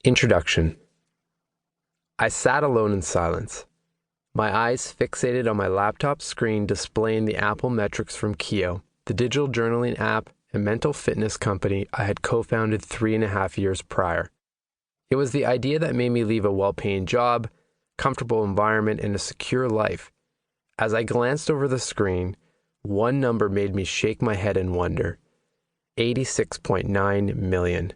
Introduction. I sat alone in silence, my eyes fixated on my laptop screen displaying the Apple metrics from Keo, the digital journaling app and mental fitness company I had co-founded 3.5 years prior. It was the idea that made me leave a well-paying job, comfortable environment, and a secure life. As I glanced over the screen, one number made me shake my head in wonder. 86.9 million.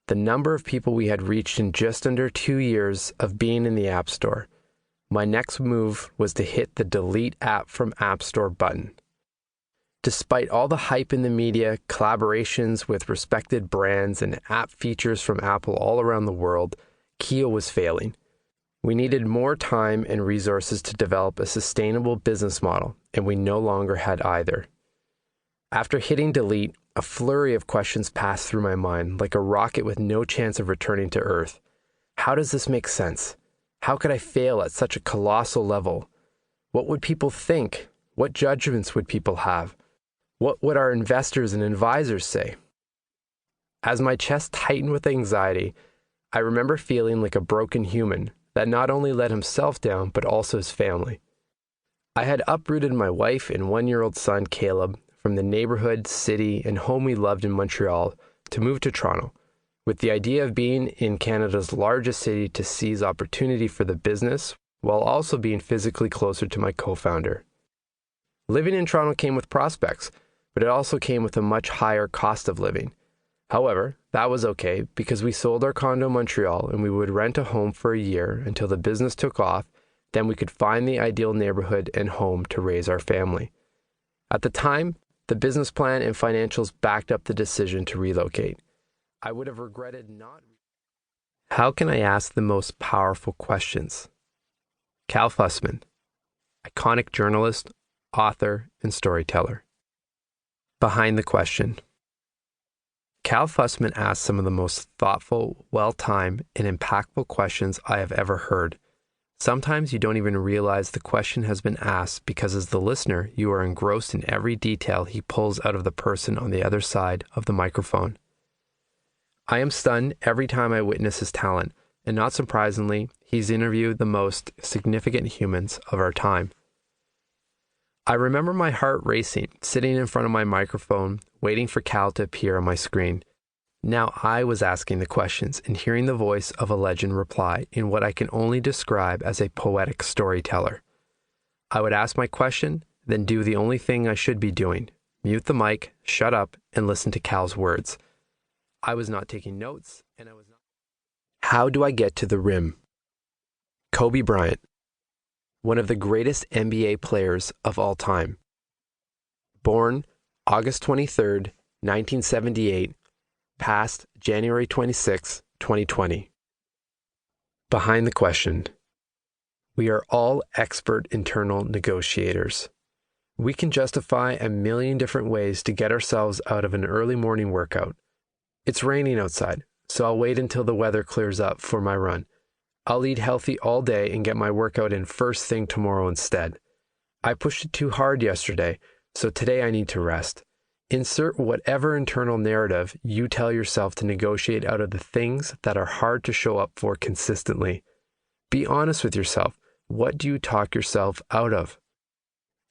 The number of people we had reached in just under 2 years of being in the App Store. My next move was to hit the Delete App from App Store button. Despite all the hype in the media, collaborations with respected brands, and app features from Apple all around the world, Keo was failing. We needed more time and resources to develop a sustainable business model, and we no longer had either. After hitting delete, a flurry of questions passed through my mind, like a rocket with no chance of returning to Earth. How does this make sense? How could I fail at such a colossal level? What would people think? What judgments would people have? What would our investors and advisors say? As my chest tightened with anxiety, I remember feeling like a broken human that not only let himself down, but also his family. I had uprooted my wife and 1-year-old son, Caleb, from the neighborhood, city, and home we loved in Montreal to move to Toronto, with the idea of being in Canada's largest city to seize opportunity for the business, while also being physically closer to my co-founder. Living in Toronto came with prospects, but it also came with a much higher cost of living. However, that was okay because we sold our condo in Montreal and we would rent a home for a year until the business took off, then we could find the ideal neighborhood and home to raise our family. At the time, the business plan and financials backed up the decision to relocate. I would have regretted not. How can I ask the most powerful questions? Cal Fussman, iconic journalist, author, and storyteller. Behind the question. Cal Fussman asked some of the most thoughtful, well-timed, and impactful questions I have ever heard. Sometimes you don't even realize the question has been asked because as the listener, you are engrossed in every detail he pulls out of the person on the other side of the microphone. I am stunned every time I witness his talent, and not surprisingly, he's interviewed the most significant humans of our time. I remember my heart racing, sitting in front of my microphone, waiting for Cal to appear on my screen. Now I was asking the questions and hearing the voice of a legend reply in what I can only describe as a poetic storyteller. I would ask my question, then do the only thing I should be doing, mute the mic, shut up, and listen to Cal's words. I was not taking notes, and I was not. How do I get to the rim? Kobe Bryant, one of the greatest NBA players of all time. Born August 23rd, 1978, passed January 26, 2020. Behind the question. We are all expert internal negotiators. We can justify a million different ways to get ourselves out of an early morning workout. It's raining outside, so I'll wait until the weather clears up for my run. I'll eat healthy all day and get my workout in first thing tomorrow instead. I pushed it too hard yesterday, so today I need to rest. Insert whatever internal narrative you tell yourself to negotiate out of the things that are hard to show up for consistently. Be honest with yourself. What do you talk yourself out of?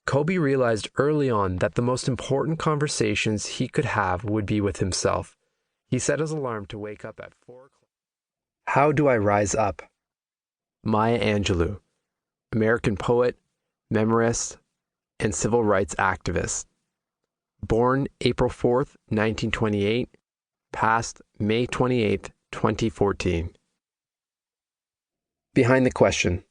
Kobe realized early on that the most important conversations he could have would be with himself. He set his alarm to wake up at 4 o'clock. How do I rise up? Maya Angelou, American poet, memoirist, and civil rights activist. Born April 4th, 1928, passed May 28th, 2014. Behind the question.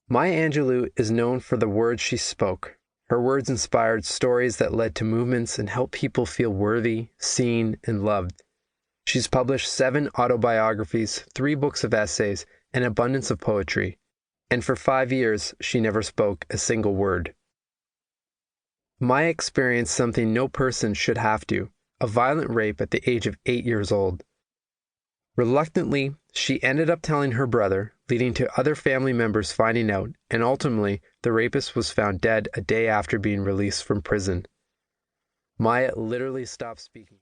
Maya Angelou is known for the words she spoke. Her words inspired stories that led to movements and helped people feel worthy, seen, and loved. She's published 7 autobiographies, 3 books of essays, and an abundance of poetry. And for 5 years, she never spoke a single word. Maya experienced something no person should have to, a violent rape at the age of 8 years old. Reluctantly, she ended up telling her brother, leading to other family members finding out, and ultimately, the rapist was found dead a day after being released from prison. Maya literally stopped speaking.